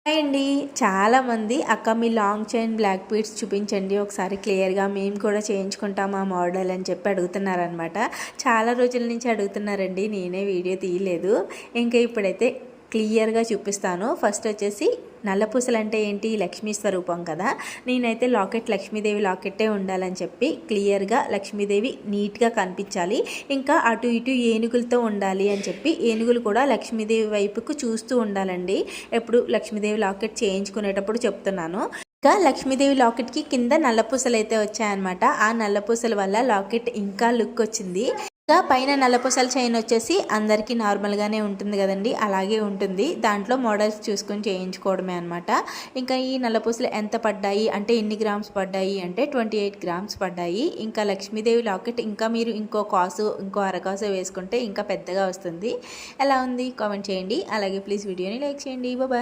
Hi అండి. చాలామంది అక్క మీ లాంగ్ చైన్ బ్లాక్ బీడ్స్ చూపించండి ఒకసారి క్లియర్గా, మేము కూడా చేయించుకుంటాం ఆ మోడల్ అని చెప్పి అడుగుతున్నారనమాట. చాలా రోజుల నుంచి అడుగుతున్నారండి, నేనే వీడియో తీయలేదు. ఇంకా ఇప్పుడైతే క్లియర్గా చూపిస్తాను. ఫస్ట్ వచ్చేసి నల్లపూసలు అంటే ఏంటి, లక్ష్మీ స్వరూపం కదా. నేనైతే లాకెట్ లక్ష్మీదేవి లాకెట్టే ఉండాలని చెప్పి క్లియర్గా లక్ష్మీదేవి నీట్గా కనిపించాలి, ఇంకా అటు ఇటు ఏనుగులతో ఉండాలి అని చెప్పి ఏనుగులు కూడా లక్ష్మీదేవి వైపుకు చూస్తూ ఉండాలండి. ఎప్పుడు లక్ష్మీదేవి లాకెట్ చేయించుకునేటప్పుడు చెప్తున్నాను. ఇంకా లక్ష్మీదేవి లాకెట్కి కింద నల్లపూసలు అయితే వచ్చాయన్నమాట. ఆ నల్లపూసల వల్ల లాకెట్ ఇంకా లుక్ వచ్చింది. ఇంకా పైన నల్లపూసల చైన్ వచ్చేసి అందరికీ నార్మల్గానే ఉంటుంది కదండి, అలాగే ఉంటుంది. దాంట్లో మోడల్స్ చూసుకొని చేయించుకోవడమే అనమాట. ఇంకా ఈ నల్లపూసలు ఎంత పడ్డాయి అంటే, ఎన్ని గ్రామ్స్ పడ్డాయి అంటే 28 గ్రామ్స్ పడ్డాయి. ఇంకా లక్ష్మీదేవి లాకెట్ ఇంకా మీరు ఇంకో కాసు ఇంకో అరకాసు వేసుకుంటే ఇంకా పెద్దగా వస్తుంది. ఎలా ఉంది కామెంట్ చేయండి. అలాగే ప్లీజ్ వీడియోని లైక్ చేయండి. బాయ్.